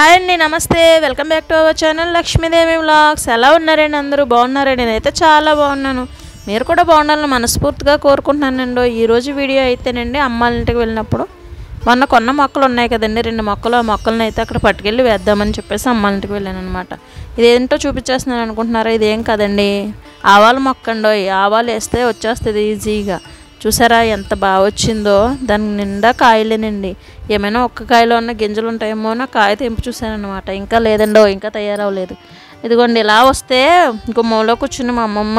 Hi అండి, నమస్తే. Welcome back to our channel Lakshmidevi vlogs. ఎలా ఉన్నారండి? అందరూ బాగున్నారండి? నేనైతే చాలా బాగున్నాను. మీరు కూడా బాగుండాలని మనస్ఫూర్తిగా కోరుకుంటున్నానండి. ఈరోజు వీడియో అయితేనండి అమ్మ వాళ్ళ ఇంటికి వెళ్ళినప్పుడు మొన్న కొన్న మొక్కలు ఉన్నాయి కదండి, 2 మొక్కలు. ఆ మొక్కలను అయితే అక్కడ పట్టుకెళ్ళి వేద్దామని చెప్పేసి అమ్మ వాళ్ళ ఇంటికి వెళ్ళాను అనమాట. ఇదేంటో చూపించేస్తున్నాను అనుకుంటున్నారా? ఇదేం కదండి, ఆవాల మొక్క అండి. ఆవాలు వేస్తే వచ్చేస్తుంది ఈజీగా. చూసారా ఎంత బాగా వచ్చిందో? దాని నిండా కాయలేనండి. ఏమైనా ఒక్క కాయలో ఉన్న గింజలు ఉంటాయేమో నా కాయ తెంపు చూసాను అనమాట. ఇంకా లేదండో, ఇంకా తయారవలేదు. ఇదిగోండి ఇలా వస్తే గుమ్మంలో కూర్చుని మా అమ్మమ్మ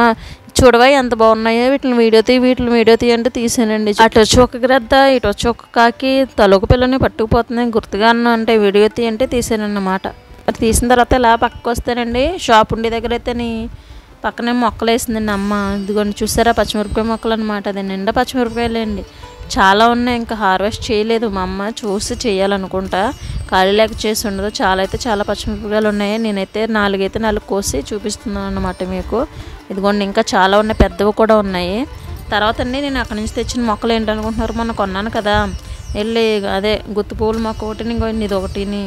చూడవా ఎంత బాగున్నాయో, వీటిని వీడియో తీ అంటే తీసానండి. అటు వచ్చి ఒక గ్రద్ద, ఇటు వచ్చి ఒక కాకి తలొక పిల్లని పట్టుకుపోతుంది. గుర్తుగా అంటే వీడియో తీ అంటే తీసానన్నమాట. అది తీసిన తర్వాత ఇలా పక్కకు వస్తేనండి, షాప్ ఉండే దగ్గర అయితే పక్కనే మొక్కలు వేసిందండి అమ్మ. ఇదిగోండి చూసారా, పచ్చిమిరపకాయ మొక్కలు అనమాట. అది నిండా పచ్చిమిరపకాయలండి, చాలా ఉన్నాయి. ఇంకా హార్వెస్ట్ చేయలేదు మా అమ్మ, చూసి చేయాలనుకుంటా, ఖాళీ లేక చేసి ఉండదు. చాలా పచ్చిమిరపకాయలు ఉన్నాయి. నేనైతే 4 కోసి చూపిస్తున్నాను అన్నమాట మీకు. ఇదిగోండి ఇంకా చాలా ఉన్నాయి, పెద్దవి కూడా ఉన్నాయి. తర్వాత అండి నేను అక్కడి నుంచి తెచ్చిన మొక్కలు ఏంటనుకుంటున్నారు, మొన్న కొన్నాను కదా వెళ్ళి, అదే గుత్తి పువ్వుల మొక్క ఒకటిని, ఇంకోటి ఇది ఒకటిని,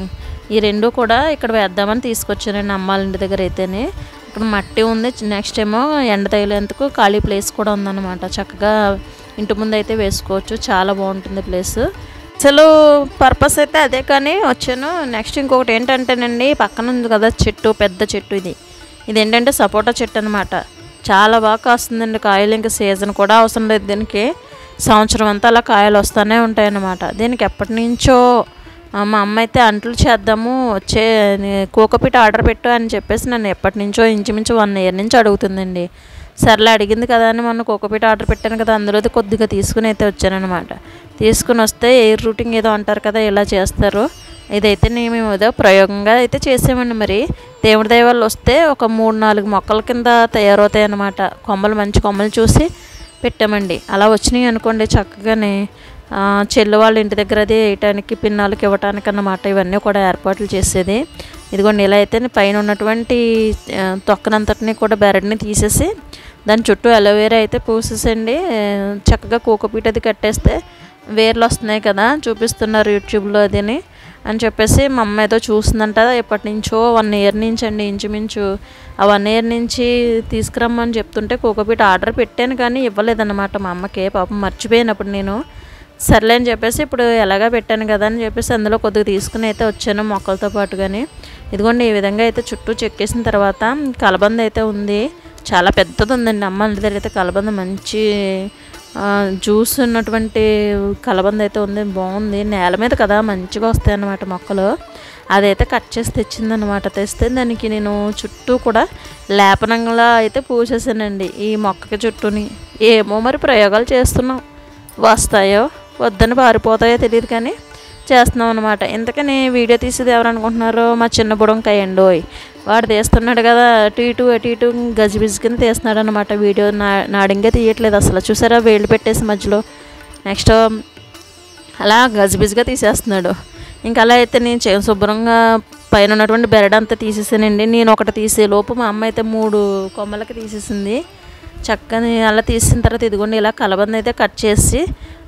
ఈ 2 కూడా ఇక్కడ వేద్దామని తీసుకొచ్చానండి అమ్మాళ్ళ ఇంటి దగ్గర అయితేనే. ఇక్కడ మట్టి ఉంది, నెక్స్ట్ ఏమో ఎండ తగిలేందుకు ఖాళీ ప్లేస్ కూడా ఉందన్నమాట. చక్కగా ఇంటి ముందు అయితే వేసుకోవచ్చు, చాలా బాగుంటుంది ప్లేస్. అసలు పర్పస్ అయితే అదే కానీ వచ్చాను. నెక్స్ట్ ఇంకొకటి ఏంటంటేనండి, పక్కన ఉంది కదా చెట్టు, పెద్ద చెట్టు. ఇదేంటంటే సపోటా చెట్టు అనమాట. చాలా బాగా కాస్తుందండి కాయలు. ఇంకా సీజన్ కూడా అవసరం లేదు దీనికి, సంవత్సరం అంతా అలా కాయలు వస్తూనే ఉంటాయన్నమాట. దీనికి ఎప్పటి నుంచో మా అమ్మ అయితే అంట్లు చేద్దాము, వచ్చే కోకోపీట్ ఆర్డర్ పెట్టు అని చెప్పేసి నన్ను ఎప్పటి నుంచో ఇంచుమించు 1 year నుంచి అడుగుతుందండి. సర్లే అడిగింది కదా అని మొన్న కోకోపీట్ ఆర్డర్ పెట్టాను కదా, అందులోది కొద్దిగా తీసుకుని అయితే వచ్చానమాట. తీసుకుని వస్తే ఎయిర్ రూటింగ్ ఏదో అంటారు కదా, ఇలా చేస్తారు. ఇదైతే మేము ఏదో ప్రయోగంగా అయితే చేసామండి. మరి దేవుడి దయ వల్ల వస్తే ఒక 3-4 మొక్కల కింద తయారవుతాయి అన్నమాట. మంచి కొమ్మలు చూసి పెట్టామండి. అలా వచ్చినాయి అనుకోండి, చక్కగానే చెల్లి వాళ్ళ ఇంటి దగ్గర అది వేయటానికి, పిన్నాలకు ఇవ్వటానికి అన్నమాట. ఇవన్నీ కూడా ఏర్పాట్లు చేసేది. ఇదిగోండి ఇలా అయితే పైన ఉన్నటువంటి తొక్కనంతటిని కూడా బెరడ్ని తీసేసి దాని చుట్టూ అలోవేరా అయితే పూసేసండి. చక్కగా కోకోపీట్ అది కట్టేస్తే వేర్లు వస్తున్నాయి కదా, చూపిస్తున్నారు యూట్యూబ్లో అదిని అని చెప్పేసి మా అమ్మ ఏదో చూస్తుందంట ఎప్పటి నుంచో. 1 year నుంచి అండి ఇంచుమించు. ఆ 1 year నుంచి తీసుకురమ్మని చెప్తుంటే కోకోపీట్ ఆర్డర్ పెట్టాను కానీ ఇవ్వలేదన్నమాట మా అమ్మకి. పాపం మర్చిపోయినప్పుడు నేను సర్లే అని చెప్పేసి ఇప్పుడు ఎలాగా పెట్టాను కదా అని చెప్పేసి అందులో కొద్దిగా తీసుకుని అయితే వచ్చాను మొక్కలతో పాటుగానే. ఇదిగోండి ఈ విధంగా అయితే చుట్టూ చెక్కేసిన తర్వాత కలబంద అయితే ఉంది, చాలా పెద్దది ఉందండి అమ్మ ఇంటి దగ్గర అయితే. కలబంద మంచి జ్యూస్ ఉన్నటువంటి కలబంద అయితే ఉంది, బాగుంది. నేల మీద కదా మంచిగా వస్తాయి అన్నమాట మొక్కలు. అదైతే కట్ చేసి తెచ్చిందనమాట. తెస్తే దానికి నేను చుట్టూ కూడా లేపనంగా అయితే పూసేసానండి ఈ మొక్కకి చుట్టూని. ఏమో మరి ప్రయోగాలు చేస్తున్నాం, వస్తాయో వద్దని పారిపోతాయో తెలియదు కానీ చేస్తున్నాం అనమాట. ఇంతకని వీడియో తీసేది ఎవరు అనుకుంటున్నారో, మా చిన్న బుడంకాయ అండి. వాడు తీస్తున్నాడు కదా అటు ఇటు గజిబిజి కింద తీస్తున్నాడు అనమాట. వీడియో నాడింగే తీయట్లేదు అసలు. చూసారా వేళ్ళు పెట్టేసి మధ్యలో. నెక్స్ట్ అలా గజిబిజిగా తీసేస్తున్నాడు. ఇంకా అలా అయితే నేను శుభ్రంగా పైన ఉన్నటువంటి బెరడంతా తీసేసానండి. నేను ఒకటి తీసే లోపు మా అమ్మ అయితే 3 కొమ్మలకి తీసేసింది. చక్కని అలా తీసిన తర్వాత ఇదిగోండి ఇలా కలబంద అయితే కట్ చేసి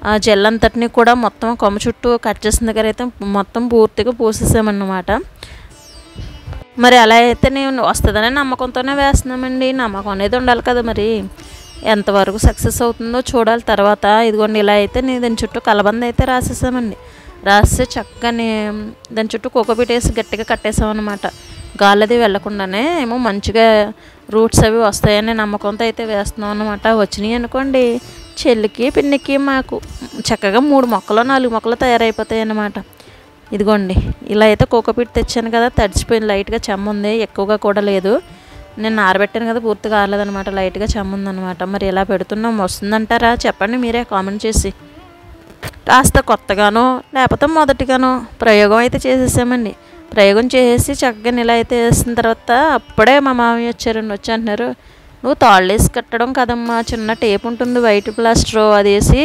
ఆ జెల్ అంతటిని కూడా మొత్తం కొమ్మ చుట్టూ కట్ చేసిన దగ్గర అయితే మొత్తం పూర్తిగా పూసేసామన్నమాట. మరి అలా అయితే నేను వస్తుందనే నమ్మకంతోనే వేస్తున్నామండి. నమ్మకం అనేది ఉండాలి కదా, మరి ఎంతవరకు సక్సెస్ అవుతుందో చూడాలి తర్వాత. ఇదిగోండి ఇలా అయితే నేను దాని చుట్టూ కలబంద అయితే రాసేసామండి. రాస్తే చక్కని దాని చుట్టూ కోకోపీట్ వేసి గట్టిగా కట్టేసామన్నమాట. గాలిది వెళ్ళకుండానే ఏమో మంచిగా రూట్స్ అవి వస్తాయని నమ్మకంతో అయితే వేస్తున్నాం అన్నమాట. వచ్చినాయి అనుకోండి చెల్లికి, పిన్నికి, మాకు చక్కగా 3 మొక్కలు 4 మొక్కలు తయారైపోతాయి అన్నమాట. ఇదిగోండి ఇలా అయితే కోకోపీట్ తెచ్చాను కదా, తడిచిపోయింది, లైట్గా చెమ్మ ఉంది, ఎక్కువగా కూడా లేదు. నేను ఆరబెట్టాను కదా, పూర్తిగా ఆరలేదనమాట, లైట్గా చెమ్మ ఉందన్నమాట. మరి ఇలా పెడుతున్నాం, వస్తుందంటారా చెప్పండి మీరే కామెంట్ చేసి. కాస్త కొత్తగానో లేకపోతే మొదటిగానో ప్రయోగం అయితే చేసేసామండి. ప్రయోగం చేసి చక్కగా ఇలా అయితే వేసిన తర్వాత అప్పుడే మా మామయ్య వచ్చారండి. వచ్చి అంటున్నారు, నువ్వు తాళ్ళేసి కట్టడం కదమ్మా, చిన్న టేప్ ఉంటుంది వైట్ ప్లాస్టర్, అది వేసి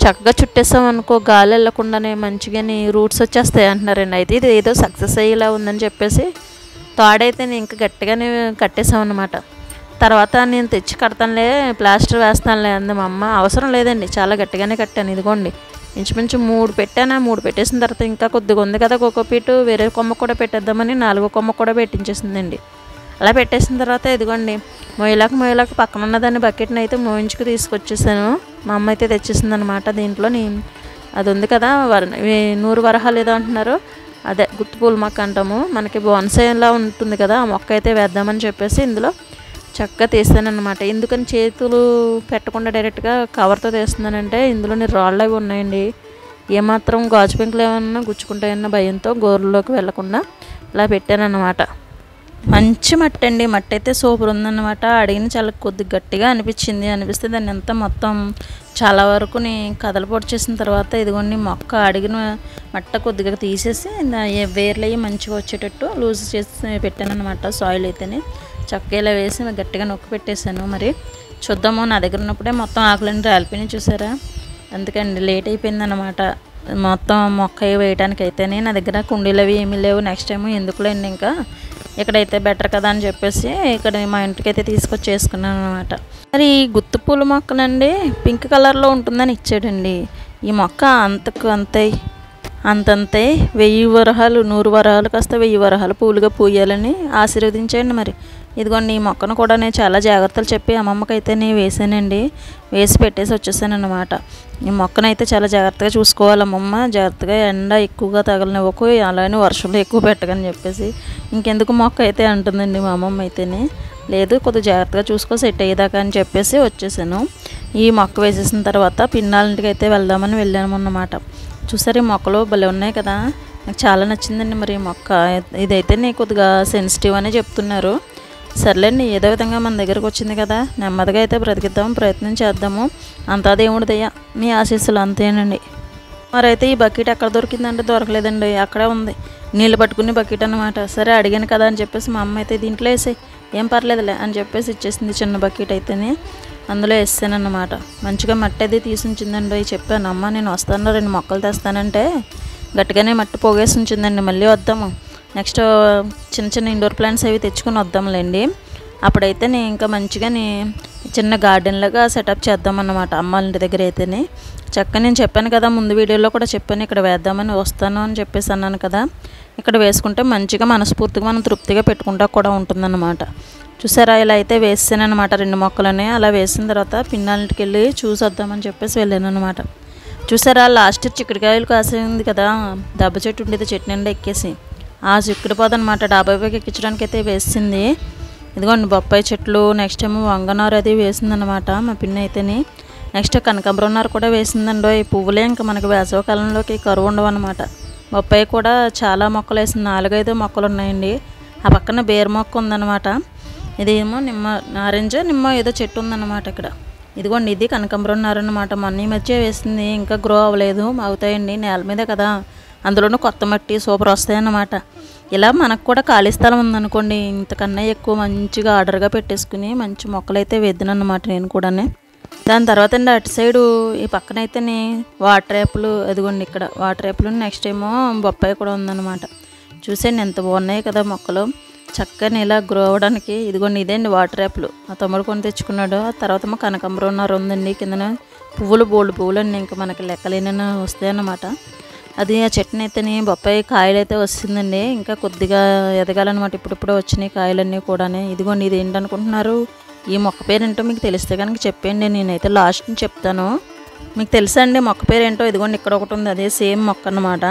చక్కగా చుట్టేసాం అనుకో, గాలి వెళ్ళకుండానే మంచిగానే రూట్స్ వచ్చేస్తాయి అంటున్నారండి. అయితే ఇది ఏదో సక్సెస్ అయ్యేలా ఉందని చెప్పేసి తాడైతే నేను ఇంకా గట్టిగానే కట్టేసాం అన్నమాట. తర్వాత నేను తెచ్చి కడతానులే, ప్లాస్టర్ వేస్తానులే అంది మా అమ్మ. అవసరం లేదండి, చాలా గట్టిగానే కట్టాను. ఇదిగోండి ఇంచుమించు 3 పెట్టాను. 3 పెట్టేసిన తర్వాత ఇంకా కొద్దిగా ఉంది కదా కోకోపీటు, వేరే కొమ్మ కూడా పెట్టేద్దామని 4వ కొమ్మ కూడా పెట్టించేసిందండి. అలా పెట్టేసిన తర్వాత ఇదిగోండి మొయ్యలాక పక్కన ఉన్న దాన్ని బకెట్ని అయితే మోయించుకు తీసుకొచ్చేసాను. మా అమ్మ అయితే తెచ్చేసింది అనమాట. దీంట్లో అది ఉంది కదా నూరు వరహాలు ఏదో అంటున్నారు, అదే గుత్తి పూల మొక్క అంటాము, మనకి బోన్సాయిలా ఉంటుంది కదా, ఆ మొక్క అయితే వేద్దామని చెప్పేసి ఇందులో చక్కగా తీస్తానన్నమాట. ఎందుకని చేతులు పెట్టకుండా డైరెక్ట్గా కవర్తో తీస్తున్నానంటే ఇందులోని రాళ్ళు అవి ఉన్నాయండి. ఏమాత్రం గాజు పెంకులు ఏమన్నా గుచ్చుకుంటాయన్న భయంతో గోరులోకి వెళ్లకుండా ఇలా పెట్టానన్నమాట. మంచి మట్టి అండి, మట్టి అయితే సూపర్ ఉందన్నమాట. అడిగిన చాలా కొద్దిగా గట్టిగా అనిపిస్తే దాన్ని అంతా మొత్తం చాలా వరకు కదలపొడి చేసిన తర్వాత ఇదిగోండి మొక్క అడిగిన మట్ట కొద్దిగా తీసేసి వేర్లు అయ్యి మంచిగా వచ్చేటట్టు లూజ్ చేసి పెట్టాను అనమాట. సాయిల్ అయితేనే చక్కగా ఇలా వేసి గట్టిగా నొక్కి పెట్టేశాను. మరి చూద్దాము, నా దగ్గర ఉన్నప్పుడే మొత్తం ఆకులన్నీ రాలిపోయినాయి చూసారా, అందుకండి లేట్ అయిపోయిందన్నమాట మొత్తం మొక్క వేయడానికి. అయితేనే నా దగ్గర కుండీలు అవి ఏమీ లేవు. నెక్స్ట్ టైం ఎందుకులేండి, ఇంకా ఇక్కడైతే బెటర్ కదా అని చెప్పేసి ఇక్కడ మా ఇంటికైతే తీసుకొచ్చేసుకున్నాను అనమాట. మరి ఈ గుత్తి పూల మొక్కనండి పింక్ కలర్లో ఉంటుందని ఇచ్చాడండి. ఈ మొక్క అంతంతే 1000 వరహాలు 100 వరహాలు కాస్త 1000 వరహాలు పూలుగా పూయాలని ఆశీర్వదించండి. మరి ఇదిగోండి ఈ మొక్కను కూడా నేను చాలా జాగ్రత్తలు చెప్పి అమ్మమ్మకైతే నేను వేసానండి, వేసి పెట్టేసి వచ్చేసాను అనమాట. ఈ మొక్కనైతే చాలా జాగ్రత్తగా చూసుకోవాలి అమ్మమ్మ, జాగ్రత్తగా ఎండ ఎక్కువగా తగలనివ్వకు, అలానే వర్షంలో ఎక్కువ పెట్టకని చెప్పేసి ఇంకెందుకు మొక్క అయితే అంటుందండి మా అమ్మమ్మ అయితేనే. లేదు కొద్దిగా జాగ్రత్తగా చూసుకో సెట్ అయ్యేదాకా అని చెప్పేసి వచ్చేసాను. ఈ మొక్క వేసేసిన తర్వాత పిన్నాలింటికి అయితే వెళ్దామని వెళ్ళాము అన్నమాట. చూసారు ఈ మొక్కలు భలే ఉన్నాయి కదా, నాకు చాలా నచ్చిందండి. మరి ఈ మొక్క ఇదైతే నేను కొద్దిగా సెన్సిటివ్ అని చెప్తున్నారు. సర్లేండి, ఏదో విధంగా మన దగ్గరకు వచ్చింది కదా, నెమ్మదిగా అయితే బ్రతికిద్దాము, ప్రయత్నం చేద్దాము, అంతా దేవుడి దయ, మీ ఆశీస్సులు అంతేనండి. మరైతే ఈ బకెట్ ఎక్కడ దొరికిందంటే దొరకలేదండి, అక్కడే ఉంది నీళ్ళు పట్టుకుని బకెట్ అనమాట. సరే అడిగాను కదా అని చెప్పేసి మా అమ్మ అయితే దీంట్లో వేసే ఏం పర్లేదులే అని చెప్పేసి ఇచ్చేసింది. చిన్న బకెట్ అయితేనే అందులో వేసానన్నమాట. మంచిగా మట్టి అది తీసి ఉంచిందండి. చెప్పాను అమ్మ నేను వస్తాను 2 మొక్కలు తెస్తానంటే గట్టిగానే మట్టి పోగేసి ఉంచిందండి. మళ్ళీ వద్దాము, నెక్స్ట్ చిన్న ఇండోర్ ప్లాంట్స్ అవి తెచ్చుకొని వద్దాంలేండి. అప్పుడైతే నేను ఇంకా మంచిగా చిన్న గార్డెన్ లాగా సెటప్ చేద్దామన్నమాట అమ్మ ఇంటి దగ్గర అయితేనే. చక్కగా నేను చెప్పాను కదా, ముందు వీడియోలో కూడా చెప్పాను ఇక్కడ వేద్దామని వస్తాను అని చెప్పేసి అన్నాను కదా. ఇక్కడ వేసుకుంటే మంచిగా మనస్ఫూర్తిగా మనం తృప్తిగా పెట్టుకుంటా కూడా ఉంటుందన్నమాట. చూసారా ఇలా అయితే వేసానమాట 2 మొక్కలని. అలా వేసిన తర్వాత పిన్నాలింటికి వెళ్ళి చూసి వద్దామని చెప్పేసి వెళ్ళాను అనమాట. చూసారా లాస్ట్ చిక్కుడుకాయలు కాసింది కదా, దెబ్బ చెట్టు ఉండేది, చెట్టు నిండా ఎక్కేసి ఆ చిక్కుడు పోదనమాట డాబా పైకి ఎక్కించడానికి అయితే వేసింది. ఇదిగోండి బొప్పాయి చెట్లు, నెక్స్ట్ ఏమో వంగనారు అది వేసిందనమాట మా పిన్ని అయితేని. నెక్స్ట్ కనకాంబరం నారు కూడా వేసిందండో. ఈ పువ్వులే ఇంకా మనకి వేసవకాలంలోకి కరువు ఉండవు అనమాట. బొప్పాయి కూడా చాలా మొక్కలు వేసింది, 4-5 మొక్కలు ఉన్నాయండి. ఆ పక్కన బేర్ మొక్క ఉందన్నమాట. ఇదేమో నిమ్మ ఏదో చెట్టు ఉందన్నమాట ఇక్కడ. ఇదిగోండి ఇది కనకాంబరం నారు అన్నమాట. మొన్న ఈ మధ్య వేసింది, ఇంకా గ్రో అవ్వలేదు, అవుతాయండి నేల మీదే కదా, అందులోనూ కొత్త మట్టి సూపర్ వస్తాయన్నమాట. ఇలా మనకు కూడా ఖాళీ స్థలం ఉందనుకోండి, ఇంతకన్నా ఎక్కువ మంచిగా ఆర్డర్గా పెట్టేసుకుని మంచి మొక్కలు అయితే వేద్దానన్నమాట నేను కూడా. దాని తర్వాత అండి అటు సైడు ఈ పక్కన అయితేనే వాటర్ యాప్లు, అదిగోండి ఇక్కడ వాటర్ యాప్లు, నెక్స్ట్ ఏమో బొప్పాయి కూడా ఉందన్నమాట. చూసేయండి ఎంత బాగున్నాయి కదా మొక్కలు, చక్కగా ఇలా గ్రో అవ్వడానికి. ఇదిగోండి ఇదేండి వాటర్ యాప్లు మా తమ్ముడు కొని తెచ్చుకున్నాడు. ఆ తర్వాత మా కనకాంబరం నారు ఉందండి, కిందన బోల్డ్ పువ్వులు అండి, ఇంకా మనకి లెక్కలేని వస్తాయి అన్నమాట. అది ఆ చెట్టుని అయితేనే బొప్పాయి కాయలు అయితే వస్తుందండి, ఇంకా కొద్దిగా ఎదగాలన్నమాట. ఇప్పుడు వచ్చినాయి కాయలన్నీ కూడా. ఇదిగోండి ఇది ఏంటనుకుంటున్నారు, ఈ మొక్క పేరు ఏంటో మీకు తెలిస్తే కనుక చెప్పండి, నేనైతే లాస్ట్ చెప్తాను. మీకు తెలుసా అండి మొక్క పేరు ఏంటో? ఇదిగోండి ఇక్కడ ఒకటి ఉంది, అదే సేమ్ మొక్క అన్నమాట.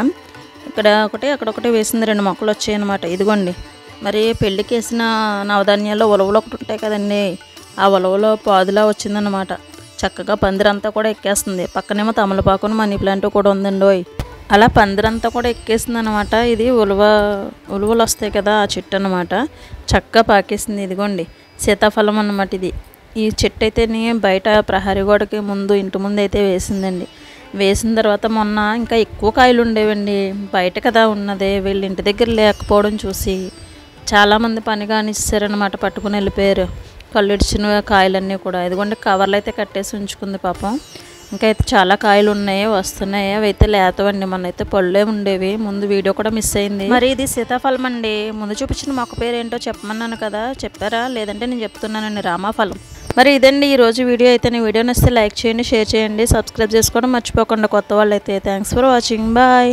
ఇక్కడ ఒకటి అక్కడ ఒకటి వేసింది, 2 మొక్కలు వచ్చాయి అన్నమాట. ఇదిగోండి మరి పెళ్ళికి వేసిన నవధాన్యాల్లో ఉలవలు ఒకటి ఉంటాయి కదండి, ఆ ఉలవలో పాదులా వచ్చిందన్నమాట. చక్కగా పందిరంతా కూడా ఎక్కేస్తుంది. పక్కనేమో తమలపాకును మనీ ప్లాంట్ కూడా ఉందండి. అలా పందిరంతా కూడా ఎక్కేసింది అనమాట. ఇది ఉలువలు వస్తాయి కదా ఆ చెట్టు అనమాట, చక్కగా పాకేసింది. ఇదిగోండి సీతాఫలం అన్నమాట ఇది. ఈ చెట్టు అయితే బయట ప్రహరీ గోడకి ముందు ఇంటి ముందు అయితే వేసిందండి. వేసిన తర్వాత మొన్న ఇంకా ఎక్కువ కాయలు ఉండేవండి, బయట కదా ఉన్నదే, వీళ్ళ ఇంటి దగ్గర లేకపోవడం చూసి చాలామంది పని కానిచ్చారనమాట, పట్టుకుని వెళ్ళిపోయారు కళ్ళు ఇడిచిన కాయలన్నీ కూడా. ఇదిగోండి కవర్లు అయితే కట్టేసి ఉంచుకుంది పాపం. ఇంకా అయితే చాలా కాయలు ఉన్నాయి, వస్తున్నాయి, అవి అయితే లేతవండి. మనైతే పళ్ళే ఉండేవి, ముందు వీడియో కూడా మిస్ అయింది. మరి ఇది సీతాఫలం అండి. ముందు చూపించిన మొక్క పేరు ఏంటో చెప్పమన్నాను కదా, చెప్పారా? లేదంటే నేను చెప్తున్నానండి, రామాఫలం. మరి ఇదండి ఈరోజు వీడియో అయితే. నీ వీడియో నచ్చితే లైక్ చేయండి, షేర్ చేయండి, సబ్స్క్రైబ్ చేసుకోవడం మర్చిపోకుండా కొత్త వాళ్ళు అయితే. Thanks for watching. బాయ్.